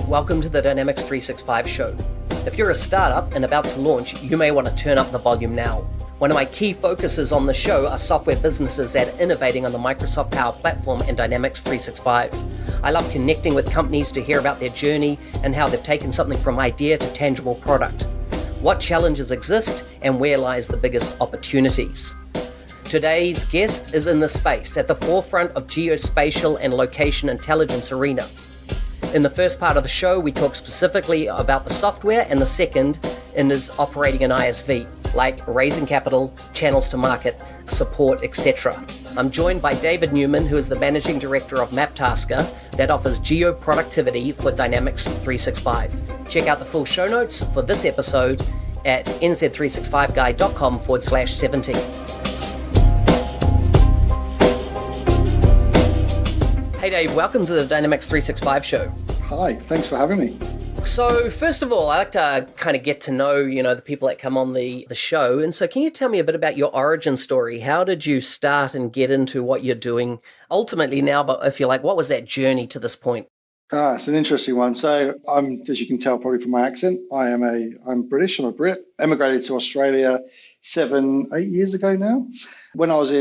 Welcome to the Dynamics 365 show. If you're a startup and about to launch, you may want to turn up the volume now. One of my key focuses on the show are software businesses that are innovating on the Microsoft Power Platform and Dynamics 365. I love connecting with companies to hear about their journey and how they've taken something from idea to tangible product. What challenges exist and where lies the biggest opportunities? Today's guest is in the space at the forefront of geospatial and location intelligence arena. In the first part of the show, we talk specifically about the software, and the second is operating an ISV, like raising capital, channels to market, support, etc. I'm joined by David Newman, who is the Managing Director of Maptaskr that offers geo-productivity for Dynamics 365. Check out the full show notes for this episode at nz365guide.com/17. Hey Dave, welcome to the Dynamics 365 show. Hi, thanks for having me. So first of all, I like to kind of get to know, the people that come on the show. And so can you tell me a bit about your origin story? How did you start and get into what you're doing ultimately now? But if you like, what was that journey to this point? It's an interesting one. So I'm, as you can tell probably from my accent, I'm British, I'm a Brit, emigrated to Australia 7-8 years ago now. When I was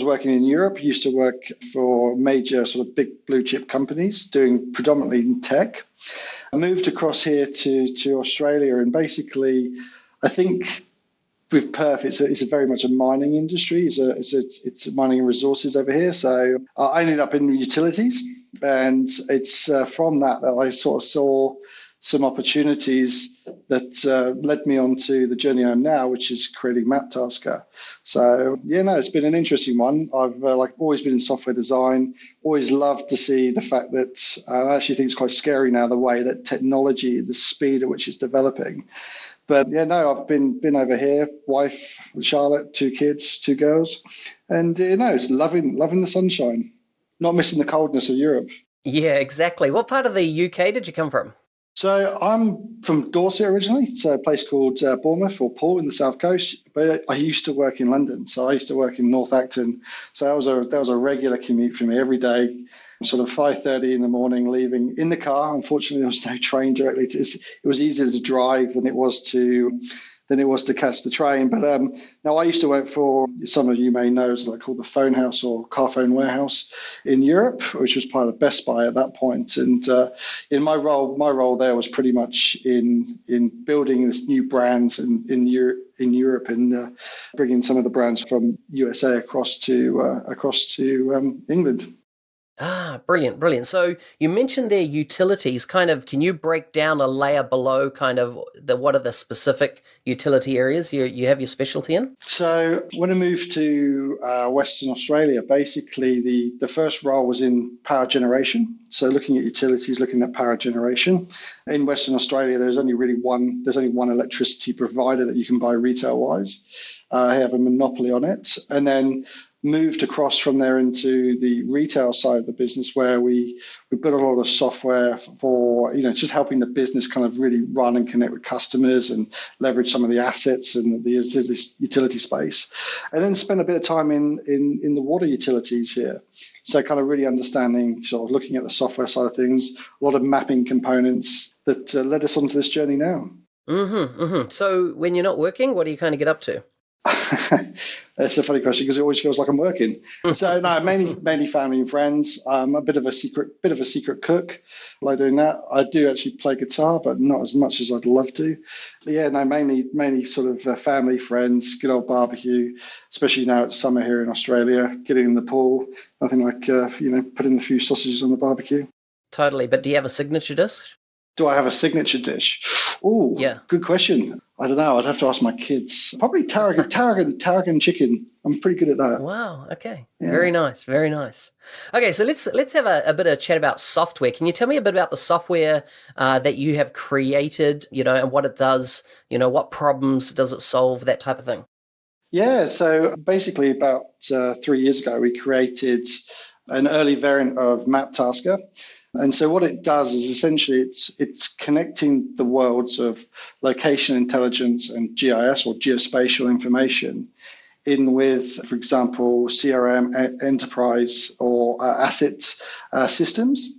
working in Europe, I used to work for major sort of big blue chip companies doing predominantly in tech. I moved across here to Australia, and basically I think with Perth, it's a very much a mining industry. It's mining and resources over here. So I ended up in utilities, and it's from that I sort of saw some opportunities that led me on to the journey I'm now, which is creating Maptaskr. So it's been an interesting one. I've always been in software design, always loved to see the fact that I actually think it's quite scary now, the way that technology, the speed at which it's developing. But I've been over here, wife, Charlotte, 2 kids, 2 girls, and it's loving the sunshine, not missing the coldness of Europe. Yeah, exactly. What part of the UK did you come from? So I'm from Dorset originally, so a place called Bournemouth or Poole in the south coast. But I used to work in London, so I used to work in North Acton. So that was a regular commute for me every day. Sort of 5:30 in the morning, leaving in the car. Unfortunately, there was no train directly. It was easier to drive than it was to catch the train. But now I used to work for, some of you may know, it's called the Phone House or Car Phone Warehouse in Europe, which was part of Best Buy at that point. And in my role there was pretty much in building this new brands in Europe and bringing some of the brands from USA across to England. Brilliant. So you mentioned their utilities. Can you break down a layer below what are the specific utility areas you have your specialty in? So when I moved to Western Australia, basically the first role was in power generation. So looking at utilities, looking at power generation. In Western Australia, there's only one electricity provider that you can buy retail-wise. I have a monopoly on it. And then moved across from there into the retail side of the business, where we built a lot of software for just helping the business kind of really run and connect with customers and leverage some of the assets and the utility space, and then spent a bit of time in the water utilities here. So kind of really understanding, sort of looking at the software side of things, a lot of mapping components that led us onto this journey now. So when you're not working, what do you kind of get up to? That's a funny question because it always feels like I'm working. So no, mainly family and friends. I'm a bit of a secret cook. I like doing that. I do actually play guitar, but not as much as I'd love to. But mainly sort of family, friends, good old barbecue. Especially now it's summer here in Australia. Getting in the pool, nothing like putting a few sausages on the barbecue. Totally. But do you have a signature dish? Do I have a signature dish? Oh, yeah. Good question. I don't know. I'd have to ask my kids. Probably tarragon chicken. I'm pretty good at that. Wow. Okay. Yeah. Very nice. Okay, so let's have a bit of chat about software. Can you tell me a bit about the software that you have created? And what it does. What problems does it solve? That type of thing. Yeah. So basically, about 3 years ago, we created an early variant of Maptaskr. And so what it does is essentially it's connecting the worlds of location intelligence and GIS or geospatial information in with, for example, CRM, enterprise or asset systems.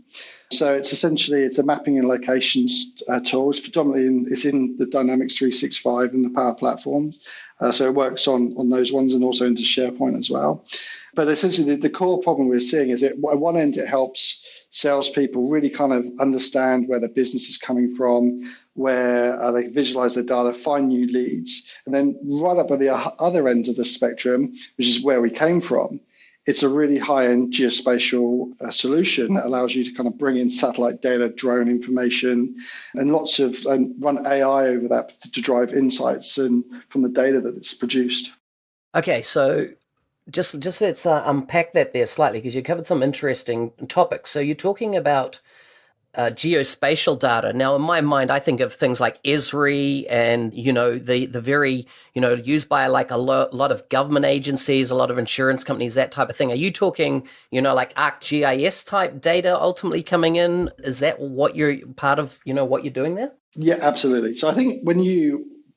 So it's a mapping and locations tool. It's predominantly it's in the Dynamics 365 and the Power Platform. So it works on those ones and also into SharePoint as well. But essentially, the core problem we're seeing is that at one end, it helps salespeople really kind of understand where the business is coming from, where they can visualize their data, find new leads. And then right up at the other end of the spectrum, which is where we came from, it's a really high-end geospatial solution that allows you to kind of bring in satellite data, drone information, and run AI over that to drive insights and from the data that it's produced. Okay, so just let's unpack that there slightly, because you covered some interesting topics. So you're talking about geospatial data. Now, in my mind, I think of things like Esri and, the very, used by like a lot of government agencies, a lot of insurance companies, that type of thing. Are you talking, like ArcGIS type data ultimately coming in? Is that what you're part of, what you're doing there? Yeah, absolutely. So I think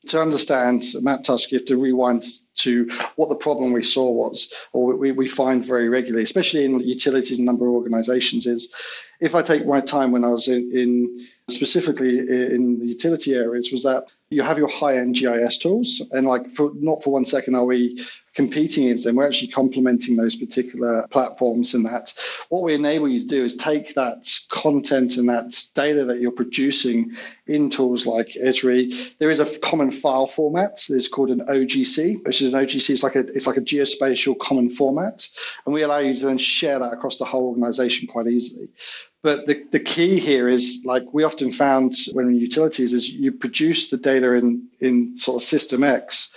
to understand Maptaskr, you have to rewind to what the problem we saw was, or we find very regularly, especially in utilities and a number of organizations, is if I take my time when I was in specifically in the utility areas, was that you have your high-end GIS tools, and not for 1 second are we competing against them. We're actually complementing those particular platforms, and that what we enable you to do is take that content and that data that you're producing in tools like Esri. There is a common file format. It's called an OGC, which is an OGC. It's like a geospatial common format, and we allow you to then share that across the whole organization quite easily. But the key here is, like we often found when in utilities, is you produce the data in sort of System X,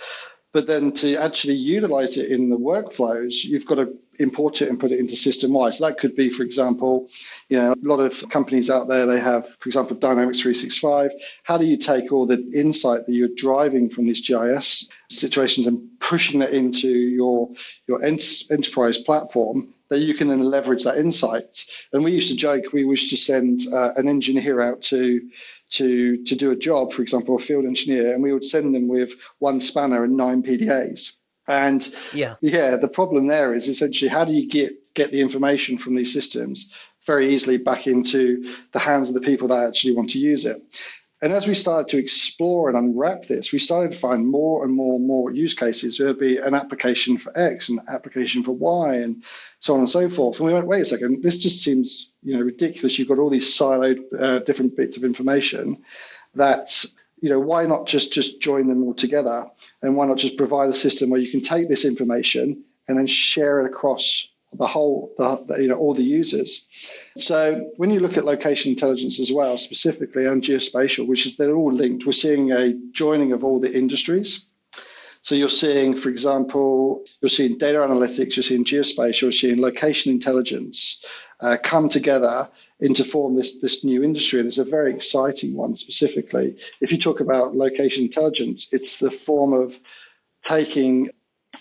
but then to actually utilize it in the workflows, you've got to import it and put it into System Y. So that could be, for example, a lot of companies out there, they have, for example, Dynamics 365. How do you take all the insight that you're driving from these GIS situations and pushing that into your enterprise platform, that you can then leverage that insight? And we used to joke, we used to send an engineer out to do a job, for example, a field engineer, and we would send them with one spanner and 9 PDAs. And the problem there is essentially, how do you get the information from these systems very easily back into the hands of the people that actually want to use it? And as we started to explore and unwrap this, we started to find more and more use cases. There would be an application for X, an application for Y, and so on and so forth. And we went, wait a second, this just seems ridiculous. You've got all these siloed different bits of information that, why not just join them all together? And why not just provide a system where you can take this information and then share it across all the users? So when you look at location intelligence as well, specifically, and geospatial, which is they're all linked, we're seeing a joining of all the industries. So you're seeing, for example, you're seeing data analytics, you're seeing geospatial, you're seeing location intelligence come together to form this new industry. And it's a very exciting one specifically. If you talk about location intelligence, it's the form of taking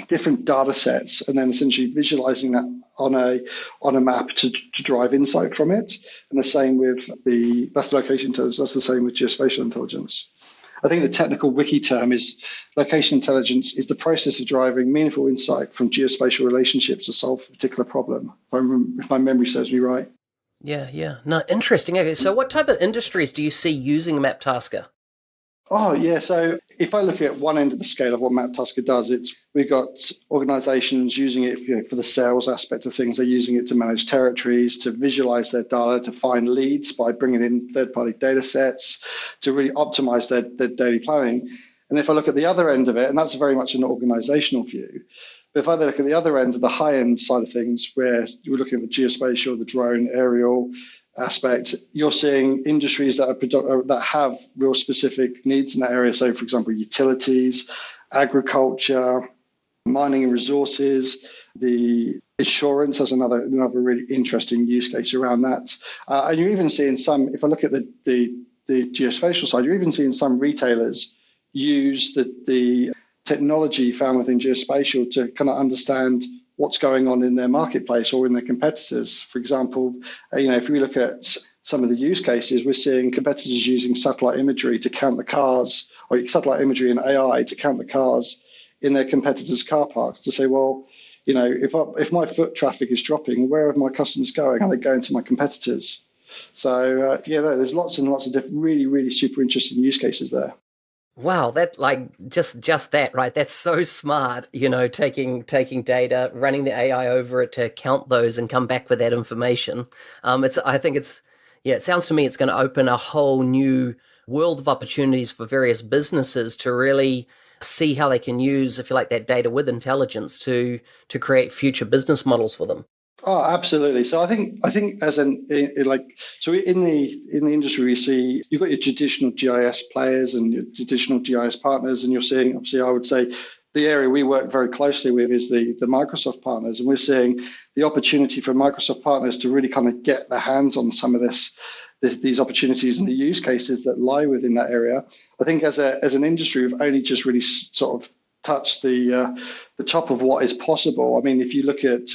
different data sets and then essentially visualizing that on a map to drive insight from it. And the same with that's the location intelligence, that's the same with geospatial intelligence. I think the technical wiki term is location intelligence is the process of driving meaningful insight from geospatial relationships to solve a particular problem, if my memory serves me right. Yeah. No, interesting. Okay, so what type of industries do you see using Maptaskr? Oh, yeah. So if I look at one end of the scale of what Maptaskr does, we've got organizations using it for the sales aspect of things. They're using it to manage territories, to visualize their data, to find leads by bringing in third-party data sets, to really optimize their daily planning. And if I look at the other end of it, and that's very much an organizational view, but if I look at the other end of the high-end side of things, where you're looking at the geospatial, the drone, aerial aspect, you're seeing industries that have real specific needs in that area. So, for example, utilities, agriculture, mining and resources, the insurance as another really interesting use case around that. And you're even seeing some, if I look at the geospatial side, you're even seeing some retailers use the technology found within geospatial to kind of understand what's going on in their marketplace or in their competitors. For example, if we look at some of the use cases, we're seeing competitors using satellite imagery to count the cars, or satellite imagery and AI to count the cars in their competitors' car parks, to say, well, if my foot traffic is dropping, where are my customers going? Are they going to my competitors? So there's lots and lots of different, really, really super interesting use cases there. Wow, that just that, right? That's so smart, taking data, running the AI over it to count those and come back with that information. I think it sounds to me it's going to open a whole new world of opportunities for various businesses to really see how they can use, if you like, that data with intelligence to create future business models for them. Oh, absolutely. So I think as in the industry, we see you've got your traditional GIS players and your traditional GIS partners, and you're seeing, obviously, I would say the area we work very closely with is the Microsoft partners, and we're seeing the opportunity for Microsoft partners to really kind of get their hands on some of these opportunities and the use cases that lie within that area. I think as an industry, we've only just really sort of touch the top of what is possible. I mean, if you look at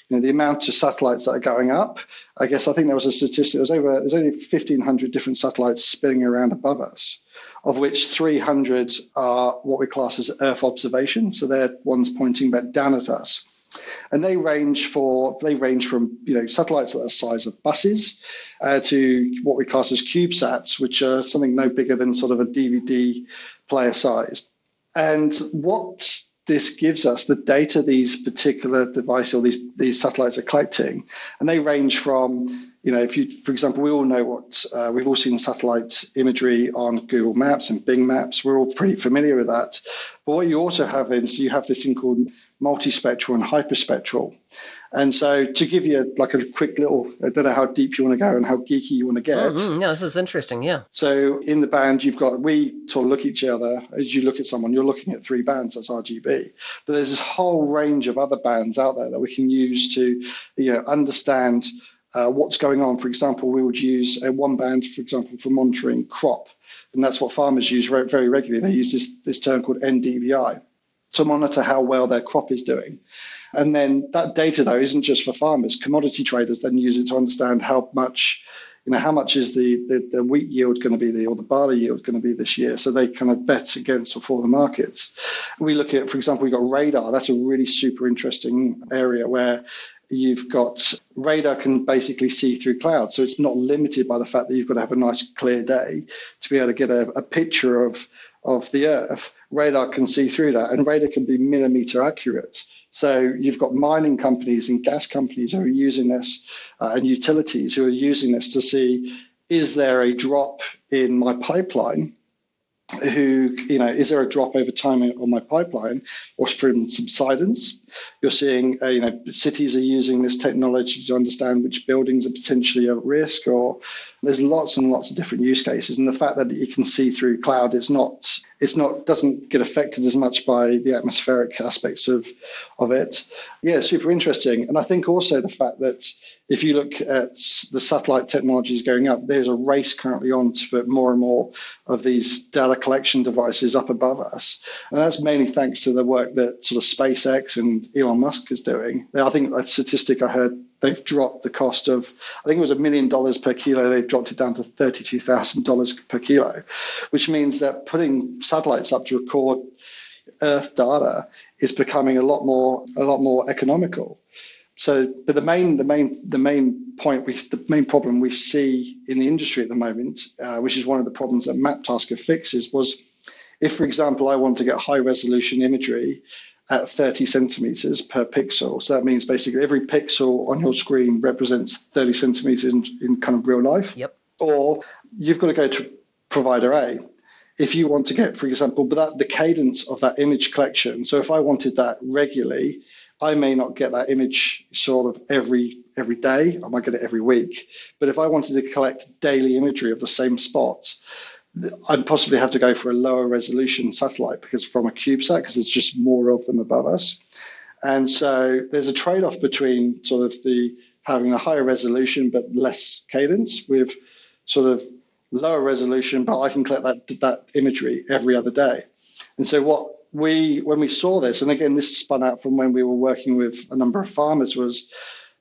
the amount of satellites that are going up, I think there was a statistic. There's only 1,500 different satellites spinning around above us, of which 300 are what we class as Earth observation. So they're ones pointing back down at us. And they range from satellites that are the size of buses to what we class as CubeSats, which are something no bigger than sort of a DVD player size. And what this gives us, the data these particular devices or these satellites are collecting, and they range from, for example, we all know we've all seen satellite imagery on Google Maps and Bing Maps. We're all pretty familiar with that. But what you also have is you have this thing called multispectral and hyperspectral. And so to give you like a quick little, I don't know how deep you want to go and how geeky you want to get. Mm-hmm. No, this is interesting, yeah. So in the band, we sort of look at each other. As you look at someone, you're looking at 3 bands, that's RGB. But there's this whole range of other bands out there that we can use to understand what's going on. For example, we would use one band, for example, for monitoring crop. And that's what farmers use very regularly. They use this term called NDVI to monitor how well their crop is doing. And then that data, though, isn't just for farmers. Commodity traders then use it to understand how much is the wheat yield going to be or the barley yield going to be this year. So they kind of bet against or for the markets. We look at, for example, we've got radar. That's a really super interesting area where you've got radar can basically see through clouds. So it's not limited by the fact that you've got to have a nice clear day to be able to get a picture of the Earth. Radar can see through that, and radar can be millimeter accurate. So you've got mining companies and gas companies who are using this, and utilities who are using this to see, is there a drop in my pipeline? Is there a drop over time on my pipeline or from subsidence? You're seeing, cities are using this technology to understand which buildings are potentially at risk, or there's lots and lots of different use cases. And the fact that you can see through cloud doesn't get affected as much by the atmospheric aspects of it. Yeah, super interesting. And I think also the fact that if you look at the satellite technologies going up, there's a race currently on to put more and more of these data collection devices up above us. And that's mainly thanks to the work that sort of SpaceX and Elon Musk is doing. I think that statistic I heard, they've dropped the cost of, I think it was $1 million per kilo. They've dropped it down to $32,000 per kilo, which means that putting satellites up to record Earth data is becoming a lot more economical. So, but the main problem we see in the industry at the moment, which is one of the problems that Maptaskr fixes, was if, for example, I want to get high resolution imagery at 30 centimeters per pixel. So that means basically every pixel on your screen represents 30 centimeters in kind of real life. Yep. Or you've got to go to provider A. If you want to get, for example, but the cadence of that image collection. So if I wanted that regularly, I may not get that image sort of every day. I might get it every week. But if I wanted to collect daily imagery of the same spot, I'd possibly have to go for a lower resolution satellite because from a CubeSat, because there's just more of them above us. And so there's a trade-off between sort of having a higher resolution but less cadence with sort of lower resolution, but I can collect that imagery every other day. And so when we saw this, and again, this spun out from when we were working with a number of farmers, was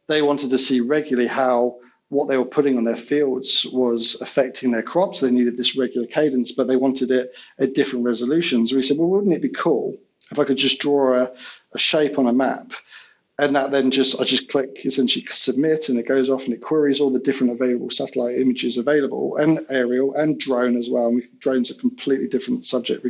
they wanted to see regularly how what they were putting on their fields was affecting their crops. They needed this regular cadence, but they wanted it at different resolutions. We said, well, wouldn't it be cool if I could just draw a shape on a map And that then I just click essentially submit, and it goes off and it queries all the different available satellite images available, and aerial and drone as well. And drones are a completely different subject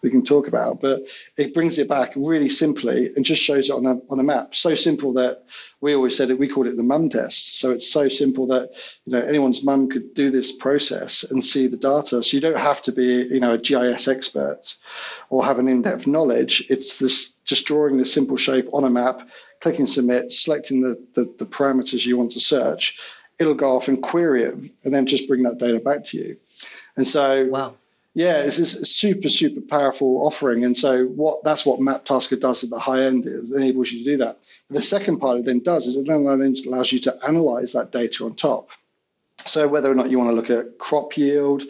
we can talk about, but it brings it back really simply and just shows it on a map. So simple that we always said we called it the mum test. So it's so simple that anyone's mum could do this process and see the data. So you don't have to be a GIS expert or have an in-depth knowledge. It's this just drawing the simple shape on a map, clicking submit, selecting the parameters you want to search. It'll go off and query it and then just bring that data back to you. And so, wow. Yeah, it's this super, super powerful offering. And so that's what Maptaskr does at the high end. It enables you to do that. But the second part it then does is it then allows you to analyze that data on top. So whether or not you want to look at crop yield,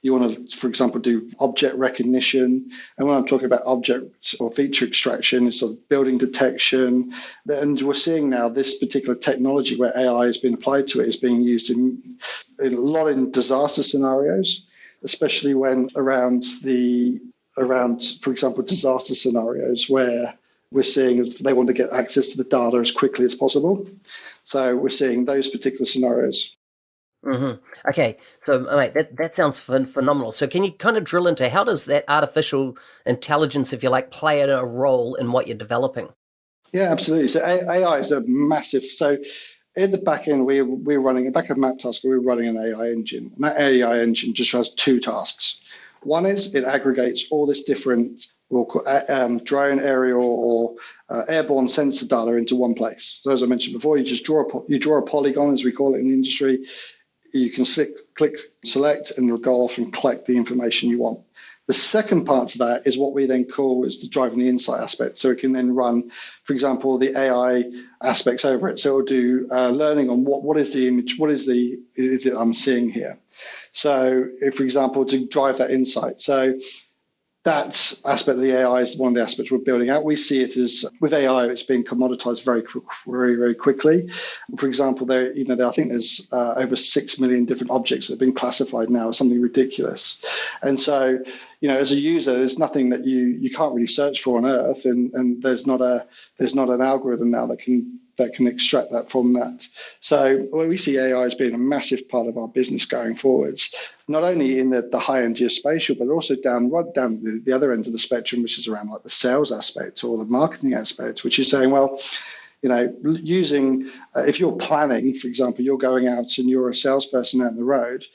you want to, for example, do object recognition. And when I'm talking about object or feature extraction, it's sort of building detection. And we're seeing now this particular technology where AI has been applied to it is being used in a lot in disaster scenarios, especially when around, for example, disaster scenarios where we're seeing they want to get access to the data as quickly as possible. So we're seeing those particular scenarios. Mm-hmm. Okay, so mate, that sounds phenomenal. So can you kind of drill into how does that artificial intelligence, if you like, play a role in what you're developing? Yeah, absolutely. So AI is a massive. So in the back end, we're running, back of Maptaskr, we're running an AI engine. And that AI engine just has two tasks. One is it aggregates all this different drone, aerial, or airborne sensor data into one place. So as I mentioned before, you just draw a polygon, as we call it in the industry. You can click select, and it'll go off and collect the information you want. The second part to that is what we then call is the driving the insight aspect. So it can then run, for example, the AI aspects over it. So it'll do learning on what is the image, is it I'm seeing here. So if, for example, to drive that insight. So that aspect of the AI is one of the aspects we're building out. We see it as, with AI, it's being commoditized very, very quickly. For example, I think there's over 6 million different objects that have been classified now as something ridiculous. And so, as a user, there's nothing that you can't really search for on Earth, and there's not an algorithm now that can extract that from that. So we see AI as being a massive part of our business going forwards, not only in the high-end geospatial, but also right down the other end of the spectrum, which is around like the sales aspect or the marketing aspect, which is saying, well, using, if you're planning, for example, you're going out and you're a salesperson out on the road,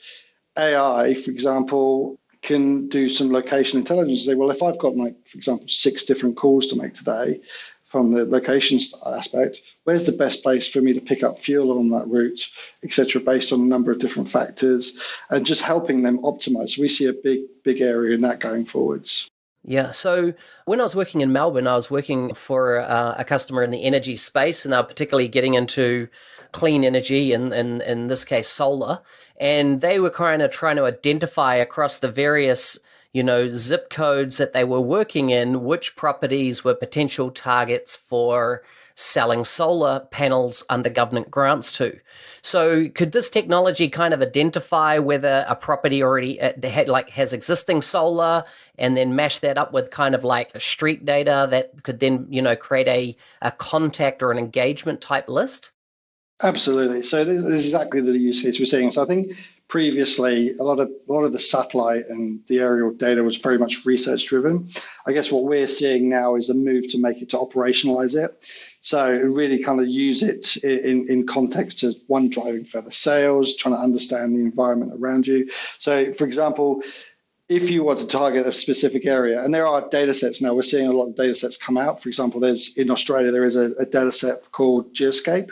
AI, for example, can do some location intelligence. Say, well, if I've got, for example, 6 different calls to make today, from the location aspect, where's the best place for me to pick up fuel on that route, etc., based on a number of different factors, and just helping them optimize. We see a big area in that going forwards. Yeah, so when I was working in Melbourne, I was working for a customer in the energy space, and they were particularly getting into clean energy, and in this case, solar. And they were kind of trying to identify across the various zip codes that they were working in, which properties were potential targets for selling solar panels under government grants to. So could this technology kind of identify whether a property already has existing solar, and then mash that up with kind of like street data that could then, create a contact or an engagement type list? Absolutely. So this is exactly the use case we're seeing. So I think previously a lot of the satellite and the aerial data was very much research driven. I guess what we're seeing now is a move to make it to operationalize it. So really kind of use it in context to driving further sales, trying to understand the environment around you. So for example, if you want to target a specific area, and there are data sets now, we're seeing a lot of data sets come out. For example, in Australia, there is a data set called GeoScape,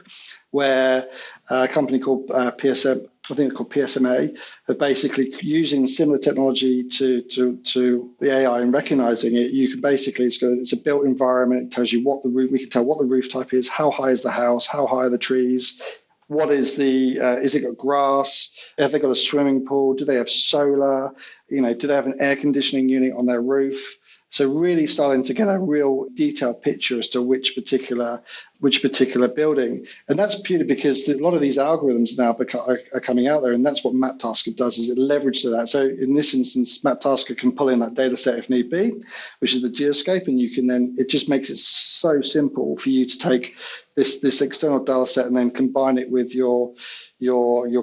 where a company called PSM, I think it's called PSMA, are basically using similar technology to the AI and recognizing it. You can basically, it's a built environment. It tells you we can tell what the roof type is, how high is the house, how high are the trees, what is is it got grass? Have they got a swimming pool? Do they have solar? Do they have an air conditioning unit on their roof? So really starting to get a real detailed picture as to which particular building. And that's purely because a lot of these algorithms now are coming out there, and that's what Maptaskr does, is it leverages that. So in this instance, Maptaskr can pull in that data set if need be, which is the geoscape, and you can then, it just makes it so simple for you to take this external data set and then combine it with your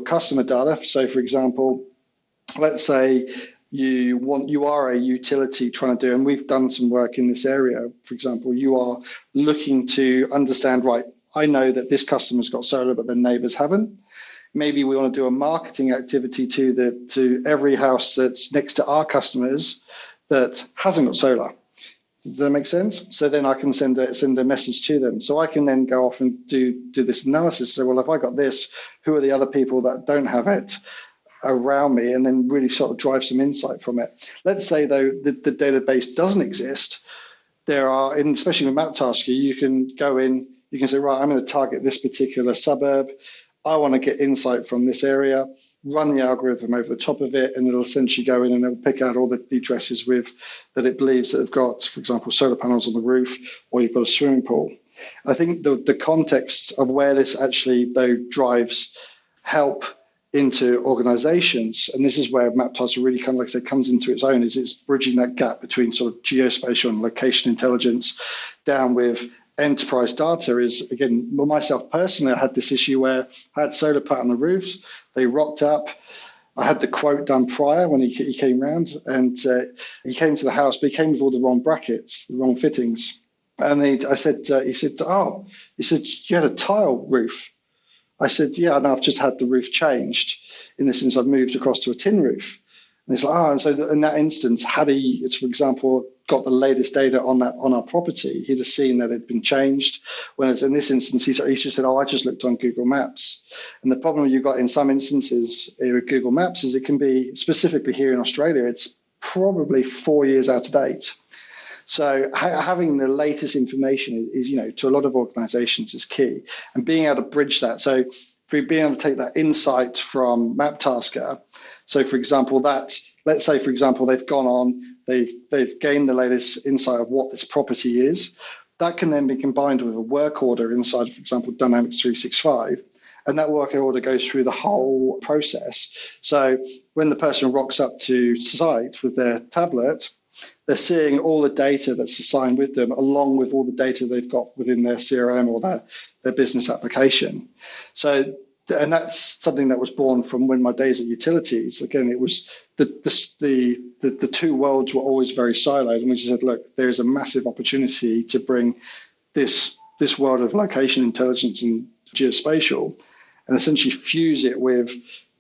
customer data. So for example, let's say you are a utility trying to do, and we've done some work in this area. For example, you are looking to understand, right, I know that this customer's got solar, but their neighbors haven't. Maybe we want to do a marketing activity to every house that's next to our customers that hasn't got solar. Does that make sense? So then I can send a message to them. So I can then go off and do this analysis. So, well, if I got this, who are the other people that don't have it around me, and then really sort of drive some insight from it. Let's say, though, the database doesn't exist. There are, and especially with Maptaskr, you can go in, you can say, right, I'm going to target this particular suburb. I want to get insight from this area, run the algorithm over the top of it, and it'll essentially go in and it'll pick out all the addresses that it believes that have got, for example, solar panels on the roof, or you've got a swimming pool. I think the context of where this actually, though, drives help into organizations, and this is where Maptaskr really kind of, like I said, comes into its own, is it's bridging that gap between sort of geospatial and location intelligence down with enterprise data. Is, again, myself personally, I had this issue where I had solar put on the roofs, they rocked up. I had the quote done prior when he came round, and he came to the house, but he came with all the wrong brackets, the wrong fittings. And he said, you had a tile roof. I said, yeah, and I've just had the roof changed. In this instance, I've moved across to a tin roof. And he's like, and so in that instance, had he, for example, got the latest data on our property, he'd have seen that it had been changed. Whereas in this instance, he just said, I just looked on Google Maps. And the problem you've got in some instances with Google Maps is it can be, specifically here in Australia, it's probably 4 years out of date. So having the latest information is, to a lot of organizations is key, and being able to bridge that. So for being able to take that insight from Maptaskr. So for example, let's say, for example, they've gone on, they've gained the latest insight of what this property is. That can then be combined with a work order inside, for example, Dynamics 365. And that work order goes through the whole process. So when the person rocks up to site with their tablet, they're seeing all the data that's assigned with them, along with all the data they've got within their CRM or their business application. So, and that's something that was born from when my days at utilities. Again, it was the two worlds were always very siloed, and we just said, look, there is a massive opportunity to bring this world of location intelligence and geospatial, and essentially fuse it with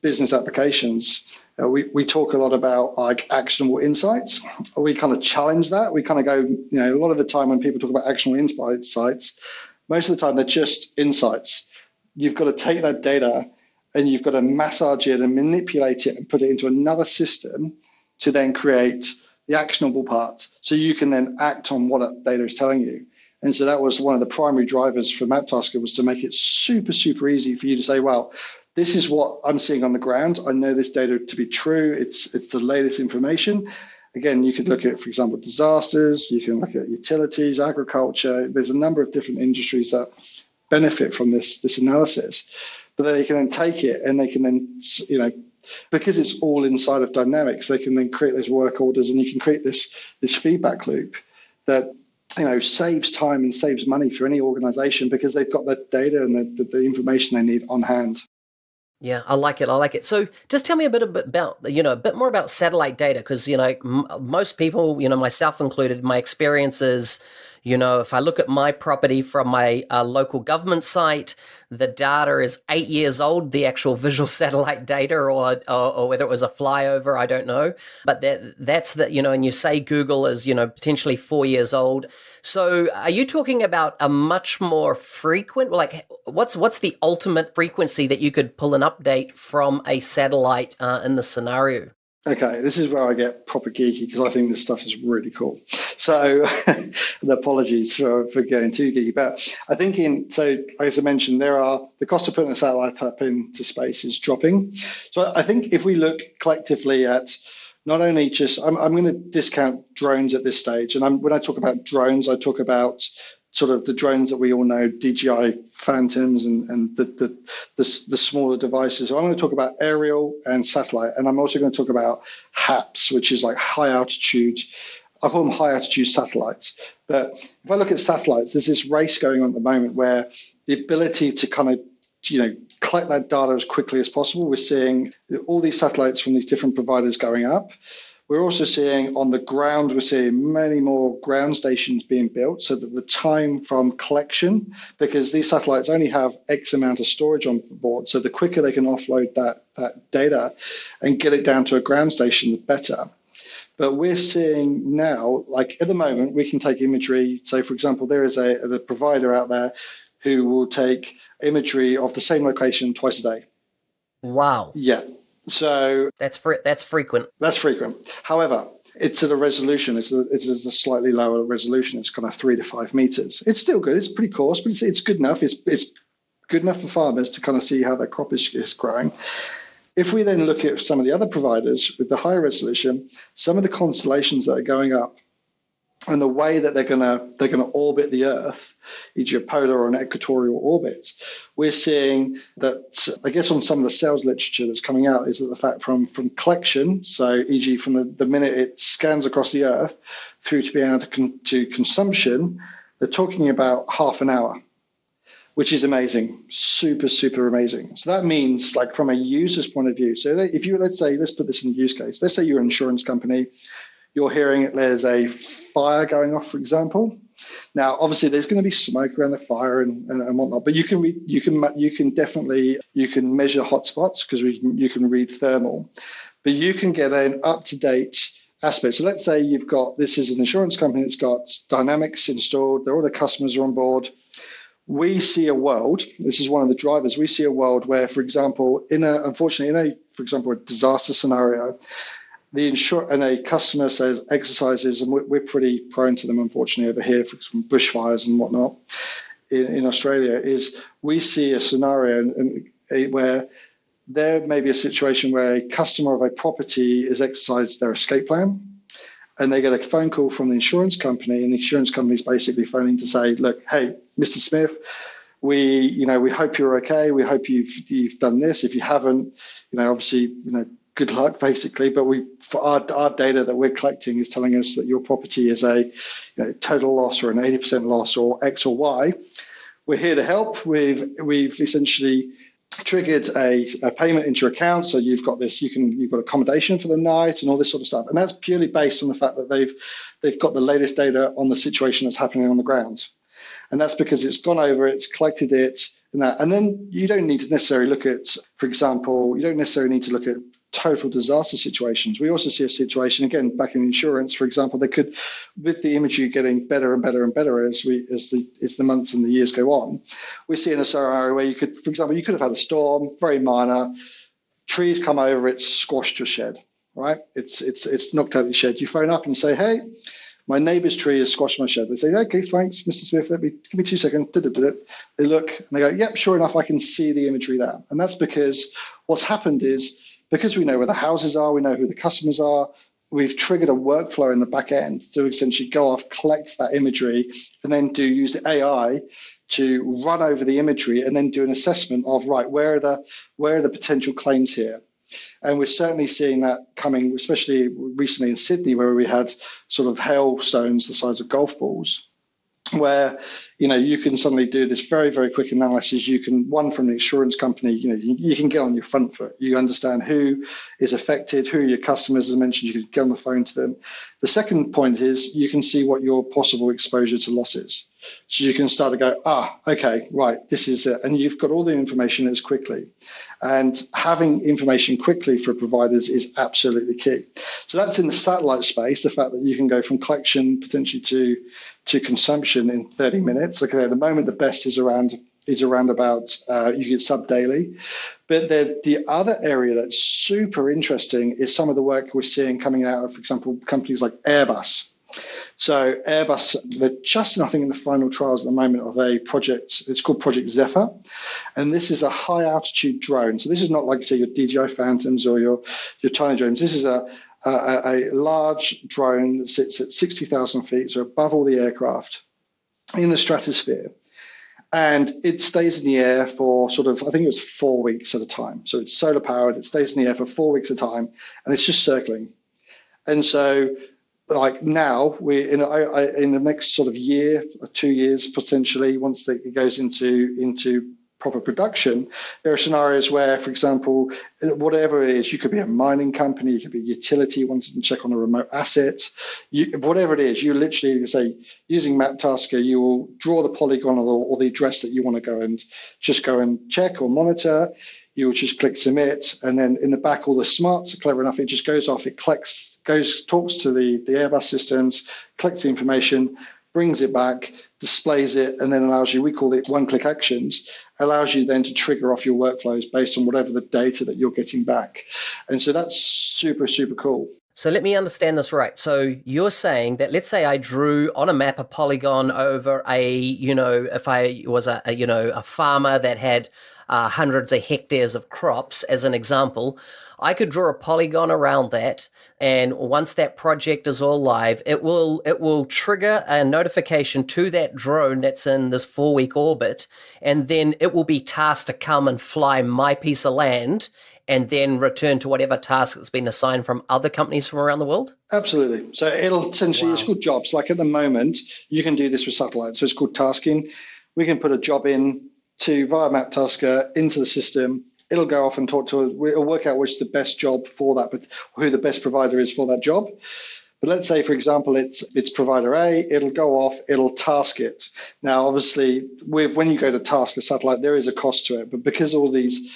business applications. We talk a lot about like actionable insights. We kind of challenge that. We kind of go, a lot of the time when people talk about actionable insights, most of the time they're just insights. You've got to take that data and you've got to massage it and manipulate it and put it into another system to then create the actionable part, so you can then act on what that data is telling you. And so that was one of the primary drivers for Maptaskr, was to make it super, super easy for you to say, well, this is what I'm seeing on the ground. I know this data to be true. It's the latest information. Again, you could look at, for example, disasters. You can look at utilities, agriculture. There's a number of different industries that benefit from this analysis. But they can then take it and they can then, because it's all inside of Dynamics, they can then create those work orders, and you can create this feedback loop that saves time and saves money for any organization, because they've got the data and the information they need on hand. Yeah, I like it. So just tell me a bit about, a bit more about satellite data, because, most people, myself included, my experience is, if I look at my property from my local government site, the data is 8 years old, the actual visual satellite data, or whether it was a flyover, I don't know. But that's and you say Google is, potentially 4 years old. So are you talking about a much more frequent, like what's the ultimate frequency that you could pull an update from a satellite in the scenario? Okay, this is where I get proper geeky, because I think this stuff is really cool. So apologies for getting too geeky, but I think as I mentioned, the cost of putting a satellite up into space is dropping. So I think if we look collectively at not only just, I'm going to discount drones at this stage. And when I talk about drones, I talk about sort of the drones that we all know, DJI Phantoms and the smaller devices. So I'm going to talk about aerial and satellite. And I'm also going to talk about HAPS, which is like high altitude. I call them high altitude satellites. But if I look at satellites, there's this race going on at the moment where the ability to kind of, collect that data as quickly as possible. We're seeing all these satellites from these different providers going up. We're also seeing on the ground, we're seeing many more ground stations being built so that the time from collection, because these satellites only have X amount of storage on board, so the quicker they can offload that data and get it down to a ground station, the better. But we're seeing now, like at the moment, we can take imagery. So, for example, there is the provider out there who will take imagery of the same location twice a day. Wow. Yeah. So that's frequent. That's frequent. However, it's at a resolution. It's a slightly lower resolution. It's kind of 3 to 5 meters. It's still good. It's pretty coarse, but it's good enough. It's good enough for farmers to kind of see how their crop is growing. If we then look at some of the other providers with the higher resolution, some of the constellations that are going up and the way that they're gonna orbit the Earth, e.g. a polar or an equatorial orbit, we're seeing that, I guess on some of the sales literature that's coming out, is that the fact from collection, so e.g. from the minute it scans across the Earth through to being able to consumption, they're talking about half an hour, which is amazing, super, super amazing. So that means, like from a user's point of view, so if you, let's put this in a use case. Let's say you're an insurance company, you're hearing there's a fire going off, for example. Now, obviously, there's going to be smoke around the fire and whatnot, but you can measure hotspots because you can read thermal, but you can get an up-to-date aspect. So let's say this is an insurance company that's got Dynamics installed, all the customers are on board. We see a world, this is one of the drivers, we see a world where, for example, unfortunately, for example, a disaster scenario, and a customer says exercises, and we're pretty prone to them, unfortunately, over here from bushfires and whatnot in Australia, is we see a scenario where there may be a situation where a customer of a property has exercised their escape plan, and they get a phone call from the insurance company, and the insurance company is basically phoning to say, look, hey, Mr. Smith, we hope you're okay. We hope you've done this. If you haven't, obviously, good luck, basically. But for our data that we're collecting is telling us that your property is a total loss or an 80% loss or X or Y. We're here to help. We've essentially triggered a payment into your account, so you've got accommodation for the night and all this sort of stuff, and that's purely based on the fact that they've got the latest data on the situation that's happening on the ground, and that's because it's gone over, it's collected it, and then you don't need to necessarily look at, for example, total disaster situations. We also see a situation, again, back in insurance, for example, they could, with the imagery getting better and better and better as the months and the years go on, we see in a scenario where you could have had a storm, very minor, trees come over, it's squashed your shed, right? It's knocked out your shed. You phone up and you say, hey, my neighbour's tree has squashed my shed. They say, okay, thanks, Mr. Smith, give me 2 seconds. They look and they go, yep, sure enough, I can see the imagery there. And that's because what's happened is, because we know where the houses are, we know who the customers are, we've triggered a workflow in the back end to essentially go off, collect that imagery, and then use the AI to run over the imagery and then do an assessment of, right, where are the potential claims here? And we're certainly seeing that coming, especially recently in Sydney, where we had sort of hailstones the size of golf balls, where you can suddenly do this very, very quick analysis. You can, one from the insurance company, you can get on your front foot. You understand who is affected, who are your customers, as I mentioned, you can get on the phone to them. The second point is you can see what your possible exposure to loss is. So you can start to go, okay, right, this is it. And you've got all the information as quickly. And having information quickly for providers is absolutely key. So that's in the satellite space, the fact that you can go from collection potentially to consumption in 30 minutes. Okay, at the moment, the best is around about you get sub daily. But the other area that's super interesting is some of the work we're seeing coming out of, for example, companies like Airbus. So Airbus, they're just, I think, in the final trials at the moment of a project. It's called Project Zephyr, and this is a high altitude drone. So this is not like, say, your DJI Phantoms or your tiny drones. This is a a large drone that sits at 60,000 feet, so above all the aircraft in the stratosphere. And it stays in the air for sort of, I think it was 4 weeks at a time. So it's solar powered, it stays in the air for 4 weeks at a time, and it's just circling. And so, like now, we're in the next sort of year or 2 years potentially, once it goes into proper production, there are scenarios where, for example, whatever it is, you could be a mining company, you could be a utility wanting to check on a remote asset, whatever it is, you literally say, using Maptaskr, you will draw the polygon or the address that you want to go and check or monitor. You will just click submit, and then in the back, all the smarts are clever enough. It just goes off, it talks to the Airbus systems, collects the information, brings it back, displays it, and then allows you, we call it one-click actions, allows you then to trigger off your workflows based on whatever the data that you're getting back. And so that's super, super cool. So let me understand this right. So you're saying that, let's say I drew on a map a polygon over if I was a farmer that had hundreds of hectares of crops, as an example, I could draw a polygon around that, and once that project is all live, it will trigger a notification to that drone that's in this 4-week orbit, and then it will be tasked to come and fly my piece of land and then return to whatever task that's been assigned from other companies from around the world? Absolutely. So it'll essentially, It's called jobs. Like at the moment, you can do this with satellites. So it's called tasking. We can put a job in via Maptaskr into the system. It'll go off and it'll work out which is the best job for that, but who the best provider is for that job. But let's say, for example, it's provider A, it'll go off, it'll task it. Now, obviously, when you go to task a satellite, there is a cost to it, but because all these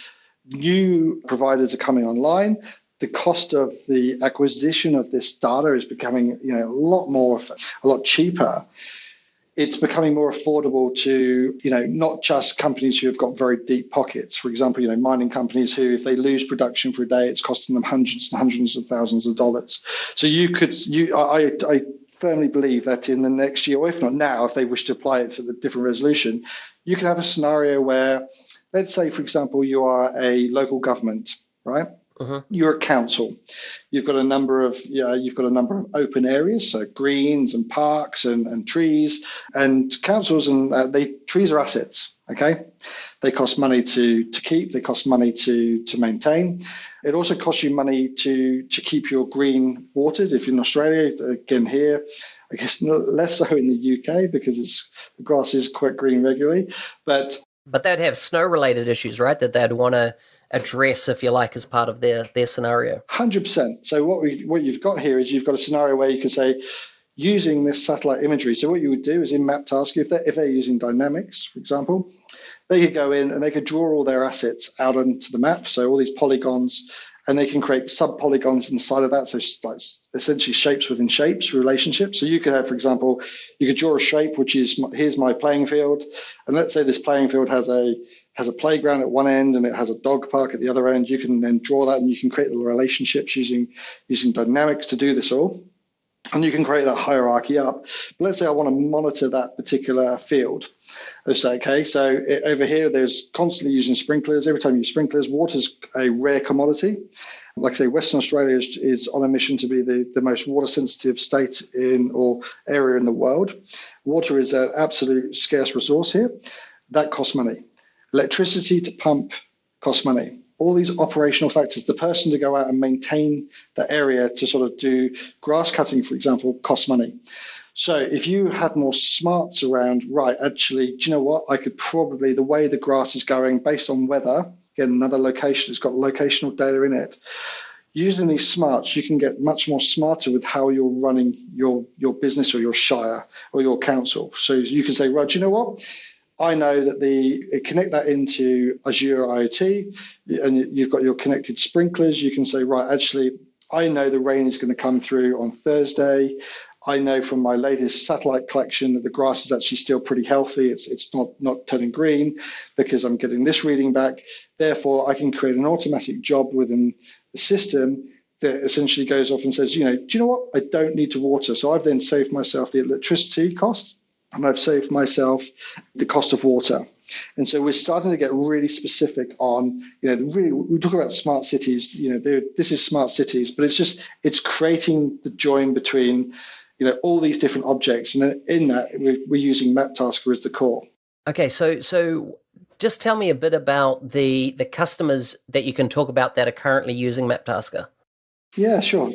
new providers are coming online, the cost of the acquisition of this data is becoming a lot cheaper. It's becoming more affordable to, not just companies who have got very deep pockets. For example, mining companies who, if they lose production for a day, it's costing them hundreds and hundreds of thousands of dollars. So I firmly believe that in the next year, or if not now, if they wish to apply it to the different resolution, you can have a scenario where, let's say, for example, you are a local government, right? Uh-huh. You're a council. You've got a number of open areas, so greens and parks and trees. And councils trees are assets. Okay, they cost money to keep. They cost money to maintain. It also costs you money to keep your green watered. If you're in Australia, again here, I guess less so in the UK because the grass is quite green regularly. But they'd have snow-related issues, right? That they'd want to address, if you like, as part of their scenario. 100%. So what you've got here is you've got a scenario where you can say, using this satellite imagery. So what you would do is in Maptaskr, if they're using dynamics, for example, they could go in and they could draw all their assets out onto the map. So all these polygons, and they can create sub-polygons inside of that. So like essentially shapes within shapes, relationships. So you could have, for example, you could draw a shape, which is, here's my playing field. And let's say this playing field has a playground at one end and it has a dog park at the other end. You can then draw that and you can create the relationships using dynamics to do this all. And you can create that hierarchy up. But let's say I want to monitor that particular field. I say, okay, so over here, there's constantly using sprinklers. Every time you use sprinklers, water's a rare commodity. Like I say, Western Australia is on a mission to be the most water-sensitive state or area in the world. Water is an absolute scarce resource here. That costs money. Electricity to pump costs money. All these operational factors, the person to go out and maintain the area to sort of do grass cutting, for example, costs money. So if you had more smarts around, right, actually, do you know what? I could probably, the way the grass is going based on weather, again, another location, it's got locational data in it. Using these smarts, you can get much more smarter with how you're running your business or your shire or your council. So you can say, right, do you know what? I know that connect that into Azure IoT, and you've got your connected sprinklers. You can say, right, actually, I know the rain is going to come through on Thursday. I know from my latest satellite collection that the grass is actually still pretty healthy. It's not turning green because I'm getting this reading back. Therefore, I can create an automatic job within the system that essentially goes off and says, do you know what? I don't need to water. So I've then saved myself the electricity cost. and I've saved myself the cost of water. And so we're starting to get really specific on, really, we talk about smart cities, this is smart cities, but it's creating the join between, all these different objects. And then in that, we're using Maptaskr as the core. Okay, so just tell me a bit about the customers that you can talk about that are currently using Maptaskr. Yeah, sure.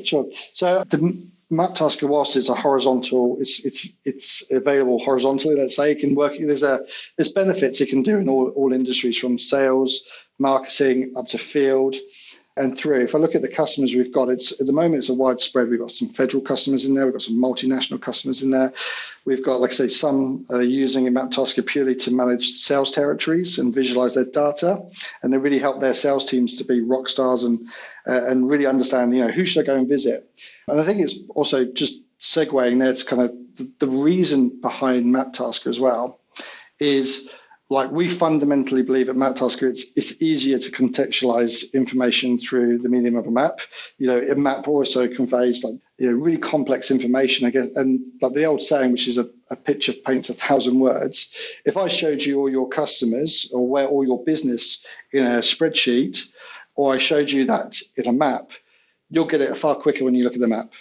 So the Maptaskr, whilst it's a horizontal, it's available horizontally. Let's say it can work. There's benefits it can do in all industries, from sales, marketing, up to field, and through. If I look at the customers we've got, at the moment it's a widespread. We've got some federal customers in there. We've got some multinational customers in there. We've got, like I say, some using Maptaskr purely to manage sales territories and visualize their data, and they really help their sales teams to be rock stars and really understand, who should I go and visit. And I think it's also just segueing there to kind of the reason behind Maptaskr as well is, like, we fundamentally believe at Maptaskr it's easier to contextualize information through the medium of a map. A map also conveys really complex information, I guess, and like the old saying, which is a picture paints 1,000 words. If I showed you all your customers or where all your business in a spreadsheet, or I showed you that in a map, you'll get it far quicker when you look at the map.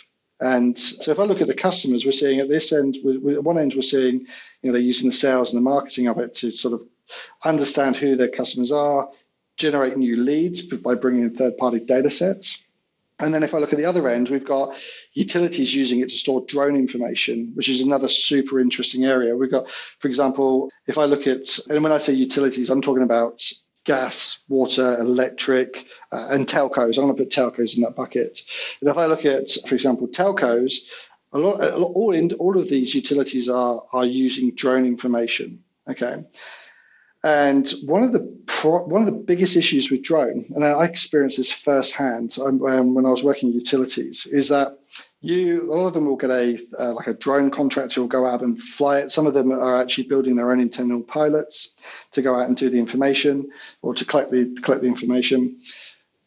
And so if I look at the customers, we're seeing at this end, at one end, we're seeing, they're using the sales and the marketing of it to sort of understand who their customers are, generate new leads by bringing in third-party data sets. And then if I look at the other end, we've got utilities using it to store drone information, which is another super interesting area. We've got, for example, if I look at, and when I say utilities, I'm talking about gas, water, electric, and telcos. I'm going to put telcos in that bucket. And if I look at, for example, telcos, all of these utilities are using drone information. Okay, and one of the biggest issues with drone, and I experienced this firsthand when I was working in utilities, is that a lot of them will get a drone contractor will go out and fly it. Some of them are actually building their own internal pilots to go out and do the information or to collect the information.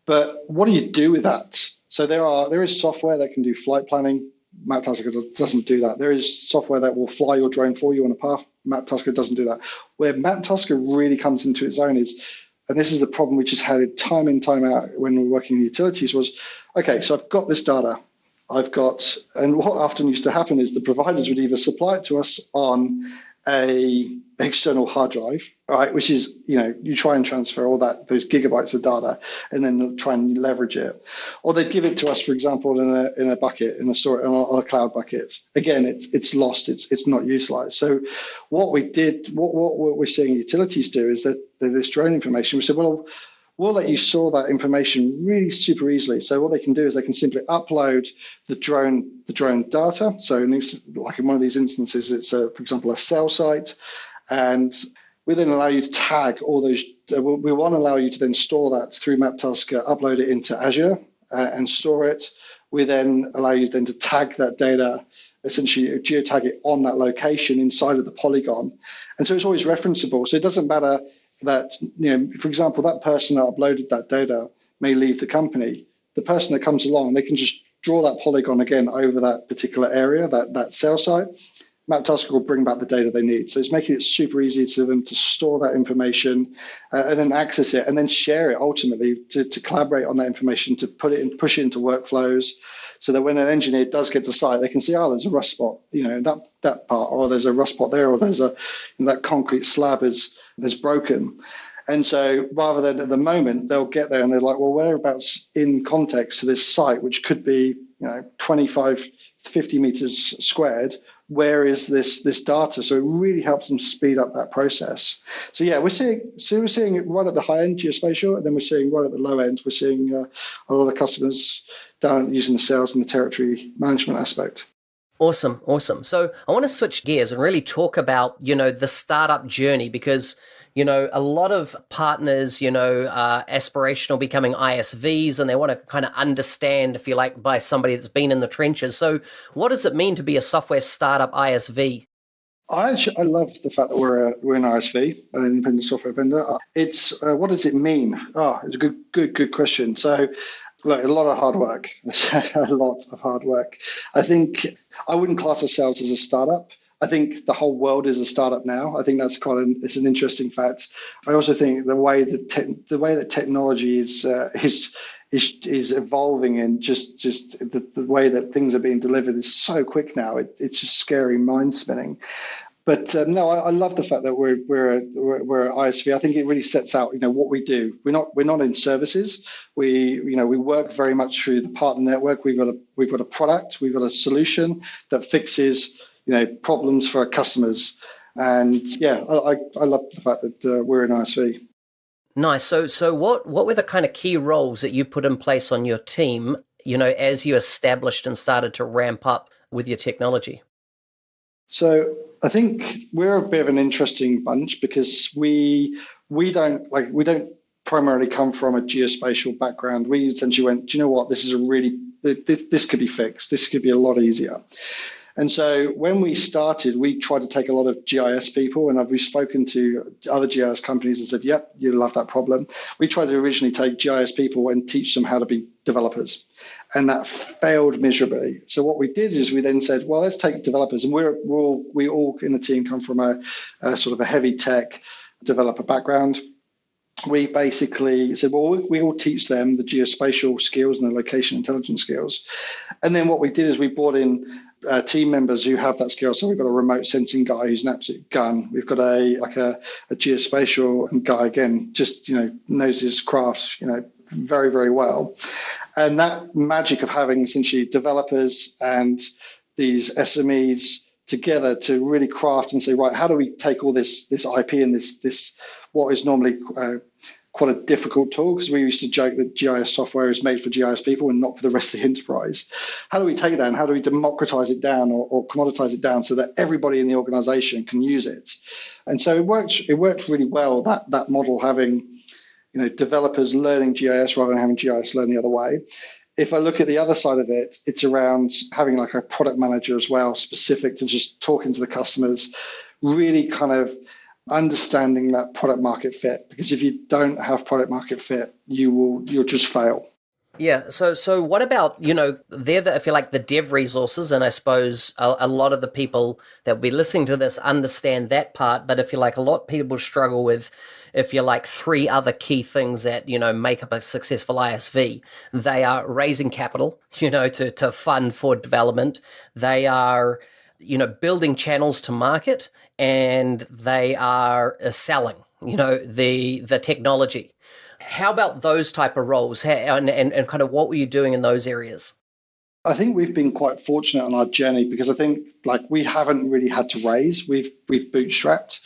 But what do you do with that? So there is software that can do flight planning. Maptaskr doesn't do that. There is software that will fly your drone for you on a path. Maptaskr doesn't do that. Where Maptaskr really comes into its own is, and this is the problem we just had it time in, time out when we were working in utilities, was, okay, so I've got this data. And what often used to happen is the providers would either supply it to us on a external hard drive, right, which is, you try and transfer all those gigabytes of data and then try and leverage it, or they'd give it to us, for example, in a bucket, on a cloud bucket. Again, it's lost, it's not utilized. So what we're seeing utilities do is that this drone information, we said, well, we'll let you store that information really super easily. So what they can do is they can simply upload the drone data. So like in one of these instances, it's for example, a cell site, and we then allow you to tag all those. We want to allow you to then store that through Maptaskr, upload it into Azure and store it. We then allow you then to tag that data, essentially geotag it on that location inside of the polygon. And so it's always referenceable. So it doesn't matter that, for example, that person that uploaded that data may leave the company. The person that comes along, they can just draw that polygon again over that particular area, that cell site. Maptaskr will bring back the data they need. So it's making it super easy to them to store that information and then access it and then share it ultimately to collaborate on that information, to push it into workflows, so that when an engineer does get to site, they can see, there's a rust spot, that part, or there's a rust spot there, or there's that concrete slab is broken. And so rather than at the moment, they'll get there and they're like, well, whereabouts in context to this site, which could be 25, 50 meters squared, where is this data? So it really helps them speed up that process. So yeah, we're seeing it right at the high end, geospatial, and then we're seeing right at the low end, we're seeing a lot of customers down using the sales and the territory management aspect. Awesome. So I want to switch gears and really talk about, the startup journey, because, a lot of partners, are aspirational, becoming ISVs, and they want to kind of understand, if you like, by somebody that's been in the trenches. So what does it mean to be a software startup ISV? I love the fact that we're an ISV, an independent software vendor. It's what does it mean? It's a good question. So, look, a lot of hard work. A lot of hard work. I think I wouldn't class ourselves as a startup. I think the whole world is a startup now. I think that's it's an interesting fact. I also think the way that technology is evolving, and just the way that things are being delivered is so quick now. It's just scary, mind spinning. But no, I love the fact that we're an ISV. I think it really sets out what we do. We're not in services. We work very much through the partner network. We've got a product. We've got a solution that fixes problems for our customers. And yeah, I love the fact that we're an ISV. Nice. So what were the kind of key roles that you put in place on your team, as you established and started to ramp up with your technology? So I think we're a bit of an interesting bunch because we don't primarily come from a geospatial background. We essentially went, do you know what? This could be fixed. This could be a lot easier. And so when we started, we tried to take a lot of GIS people, and we've spoken to other GIS companies and said, yep, you love that problem. We tried to originally take GIS people and teach them how to be developers, and that failed miserably. So what we did is we then said, well, let's take developers, and we all in the team come from a sort of a heavy tech developer background. We basically said, well, we all teach them the geospatial skills and the location intelligence skills. And then what we did is we brought in team members who have that skill. So we've got a remote sensing guy who's an absolute gun. We've got a geospatial guy, again, just knows his craft very, very well. And that magic of having essentially developers and these SMEs together to really craft and say, right, how do we take all this IP and this what is normally quite a difficult tool, because we used to joke that GIS software is made for GIS people and not for the rest of the enterprise. How do we take that and how do we democratize it down or commoditize it down so that everybody in the organization can use it? And so it worked really well, that model, having developers learning GIS rather than having GIS learn the other way. If I look at the other side of it, it's around having like a product manager as well, specific to just talking to the customers, really kind of understanding that product market fit. Because if you don't have product market fit, you'll just fail. Yeah. So what about, they're if you like the dev resources, and I suppose a lot of the people that will be listening to this understand that part, but if you like, a lot of people struggle with, if you like, three other key things that, make up a successful ISV. They are raising capital, to fund for development. They are, building channels to market, and they are selling, the technology. How about those type of roles, and kind of what were you doing in those areas? I think we've been quite fortunate on our journey, because I think we haven't really had to raise. We've bootstrapped.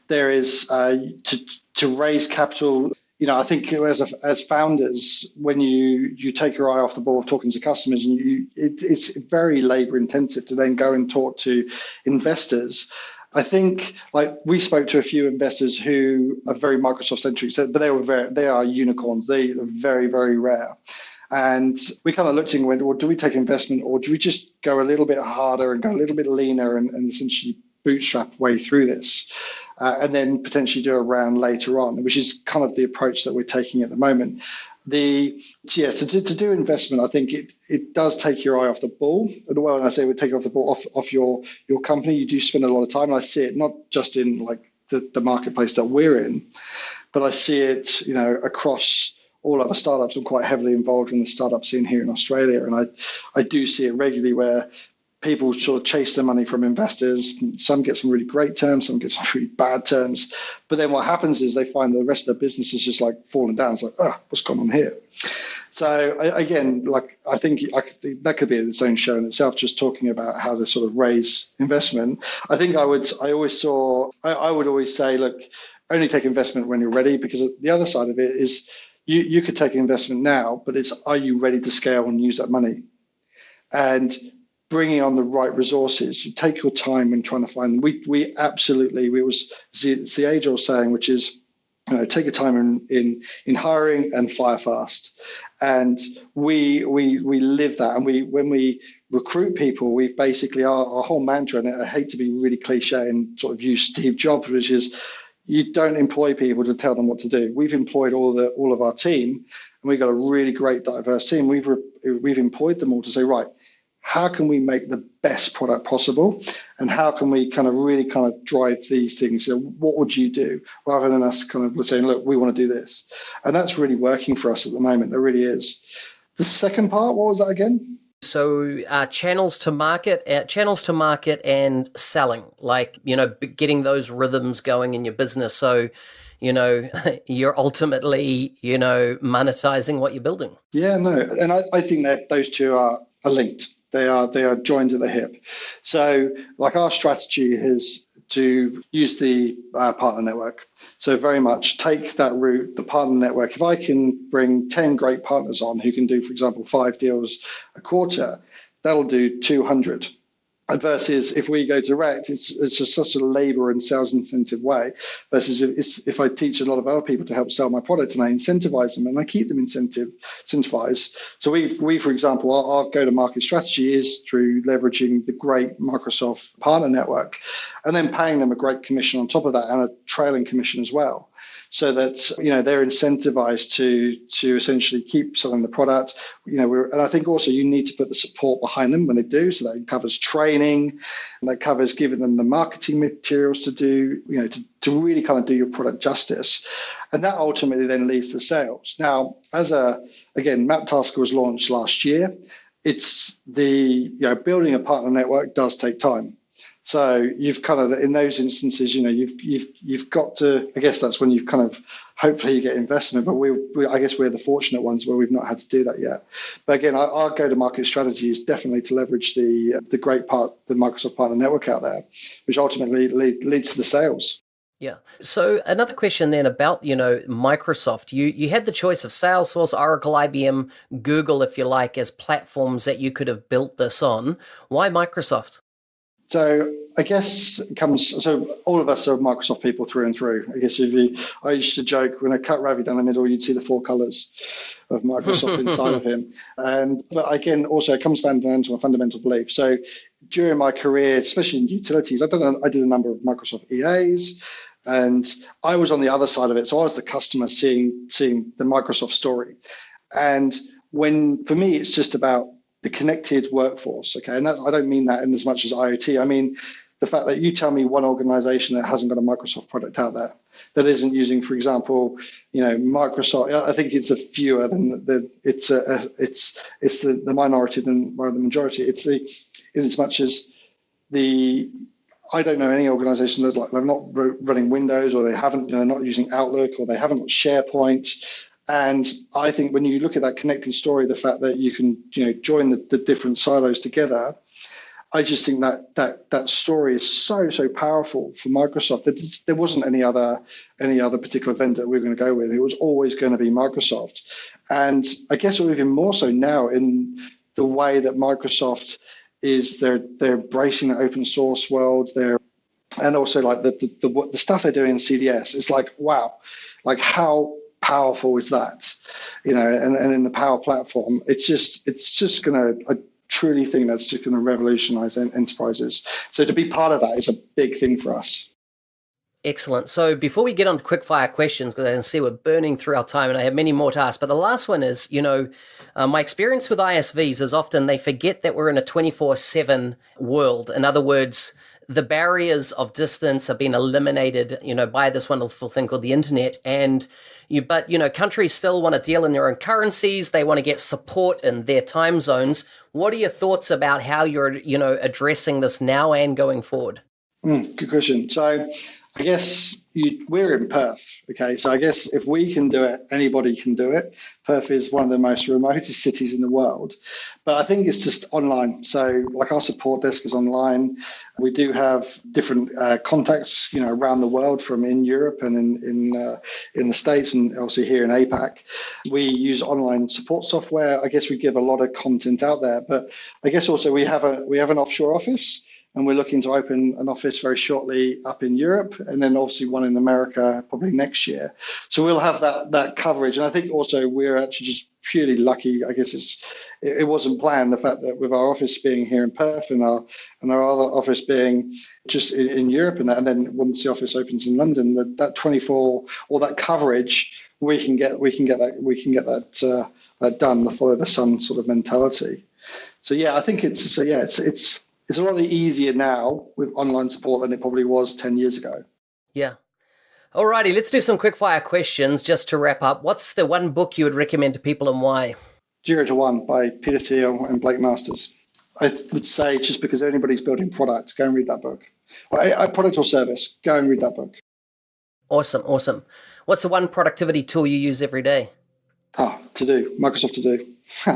There is to raise capital. I think as founders, when you take your eye off the ball of talking to customers, and it's very labor intensive to then go and talk to investors. I think we spoke to a few investors who are very Microsoft centric, but they are unicorns. They are very, very rare. And we kind of looked and went, well, do we take investment, or do we just go a little bit harder and go a little bit leaner and essentially bootstrap way through this, and then potentially do a round later on, which is kind of the approach that we're taking at the moment. So to do investment, I think it does take your eye off the ball. And when I say we take off the ball off your company, you do spend a lot of time. And I see it not just in the marketplace that we're in, but I see it across all other startups. I'm quite heavily involved in the startup scene here in Australia, and I do see it regularly where people sort of chase the money from investors. Some get some really great terms, some get some really bad terms. But then what happens is they find the rest of their business is just falling down. It's what's going on here? So I think that could be its own show in itself, just talking about how to sort of raise investment. I think I would always say, look, only take investment when you're ready, because the other side of it is you could take investment now, but are you ready to scale and use that money? And bringing on the right resources, you take your time when trying to find them. It's the age-old saying, which is, take your time in hiring and fire fast. And we live that. And when we recruit people, we basically, our whole mantra, and I hate to be really cliche and sort of use Steve Jobs, which is, you don't employ people to tell them what to do. We've employed all of our team, and we've got a really great, diverse team. We've employed them all to say, right, how can we make the best product possible, and how can we kind of really kind of drive these things? What would you do, rather than us kind of saying, look, we want to do this. And that's really working for us at the moment. There really is. The second part, what was that again? So channels to market and selling, like, getting those rhythms going in your business. So, you're ultimately, monetizing what you're building. Yeah, no. And I think that those two are linked. They are joined at the hip. So like our strategy is to use the partner network. So very much take that route, the partner network. If I can bring 10 great partners on who can do, for example, 5 deals a quarter, that'll do 200. Versus if we go direct, it's just such a labor and sales incentive way. Versus if I teach a lot of other people to help sell my product and I incentivize them and I keep them incentivized. So we for example, our go-to-market strategy is through leveraging the great Microsoft partner network, and then paying them a great commission on top of that and a trailing commission as well. So that they're incentivized to essentially keep selling the product. And I think also you need to put the support behind them when they do. So that covers training, and that covers giving them the marketing materials to do, to really kind of do your product justice. And that ultimately then leads to sales. Now, Maptaskr was launched last year. It's building a partner network does take time. So you've kind of, in those instances, you've got to, I guess that's when you kind of, hopefully you get investment, but I guess we're the fortunate ones where we've not had to do that yet. But again, our go-to-market strategy is definitely to leverage the great part, the Microsoft partner network out there, which ultimately leads to the sales. Yeah. So another question then about, Microsoft. You had the choice of Salesforce, Oracle, IBM, Google, if you like, as platforms that you could have built this on. Why Microsoft? So I guess all of us are Microsoft people through and through. I guess I used to joke when I cut Ravi down the middle, you'd see the 4 colors of Microsoft inside of him. But again, also it comes down to a fundamental belief. So during my career, especially in utilities, I did a number of Microsoft EAs, and I was on the other side of it. So I was the customer seeing the Microsoft story. And for me, it's just about the connected workforce, okay? And I don't mean that in as much as IoT. I mean the fact that you tell me one organization that hasn't got a Microsoft product out there, that isn't using, for example, Microsoft. I think it's a fewer than it's the minority than the majority. In as much as I don't know any organizations that they're not running Windows, or they haven't, they're not using Outlook, or they haven't got SharePoint. And I think when you look at that connected story, the fact that you can join the different silos together, I just think that story is so powerful for Microsoft that there wasn't any other particular vendor that we were going to go with. It was always going to be Microsoft. And I guess even more so now in the way that Microsoft is, they're embracing the open source world. And also like the stuff they're doing in CDS, it's like, wow, like how powerful is that? And in the Power Platform, it's just going to, I truly think that's just going to revolutionize enterprises. So to be part of that is a big thing for us. Excellent. So before we get on to quickfire questions, because I can see we're burning through our time and I have many more to ask, but the last one is, my experience with ISVs is often they forget that we're in a 24/7 world. In other words, the barriers of distance have been eliminated, by this wonderful thing called the internet. But countries still want to deal in their own currencies. They want to get support in their time zones. What are your thoughts about how you're, addressing this now and going forward? Good question. So I guess we're in Perth, okay? So I guess if we can do it, anybody can do it. Perth is one of the most remotest cities in the world. But I think it's just online. So like our support desk is online. We do have different contacts, around the world, from in Europe and in the States, and obviously here in APAC. We use online support software. I guess we give a lot of content out there. But I guess also we have an offshore office. And we're looking to open an office very shortly up in Europe, and then obviously one in America probably next year. So we'll have that coverage. And I think also we're actually just purely lucky. I guess it wasn't planned, the fact that with our office being here in Perth and our other office being just in Europe, and then once the office opens in London, that 24 or that coverage, we can get that done, the follow the sun sort of mentality. So yeah, I think it's a lot easier now with online support than it probably was 10 years ago. Yeah. Alrighty, let's do some quick fire questions just to wrap up. What's the one book you would recommend to people and why? 0 to 1 by Peter Thiel and Blake Masters. I would say just because anybody's building products, go and read that book. Or a product or service, go and read that book. Awesome. What's the one productivity tool you use every day? To do, Microsoft To Do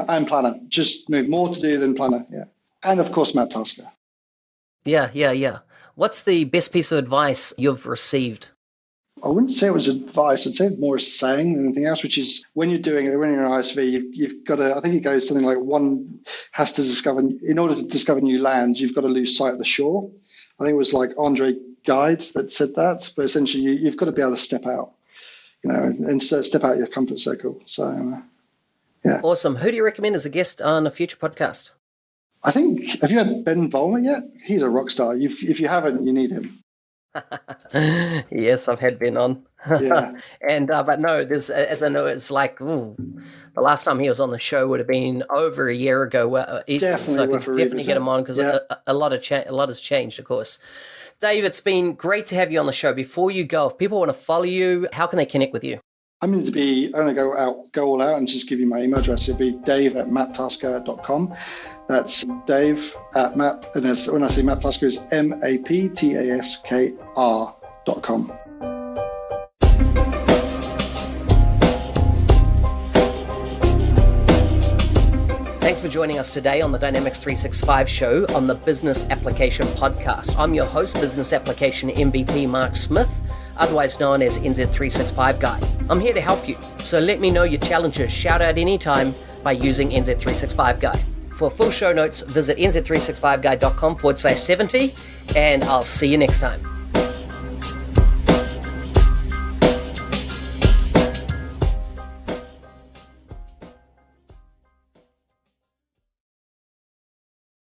and Planner. Just move more to do than Planner, yeah. And of course, Maptaskr. Yeah. What's the best piece of advice you've received? I wouldn't say it was advice. I'd say it's more a saying than anything else, which is when you're an ISV, you've got to, I think it goes something like one has to discover, in order to discover new lands, you've got to lose sight of the shore. I think it was like Andre Gide that said that, but essentially you've got to be able to step out, and step out your comfort circle. So, yeah. Awesome. Who do you recommend as a guest on a future podcast? I think, have you had Ben Vollmer yet? He's a rock star. If you haven't, you need him. Yes, I've had Ben on. Yeah. And but no, there's, as I know, it's like the last time he was on the show would have been over a year ago. Definitely, so I could definitely get him on because a lot has changed, of course. Dave, it's been great to have you on the show. Before you go, if people want to follow you, how can they connect with you? I'm going to go all out and just give you my email address. It'll be dave@maptaskr.com. That's Dave at map, and when I say Maptaskr, it's Maptaskr.com. Thanks for joining us today on the Dynamics 365 show on the Business Application Podcast. I'm your host, Business Application MVP Mark Smith, otherwise known as NZ365 Guy. I'm here to help you, so let me know your challenges. Shout out anytime by using NZ365 Guy. For full show notes, visit nz365guy.com/70, and I'll see you next time.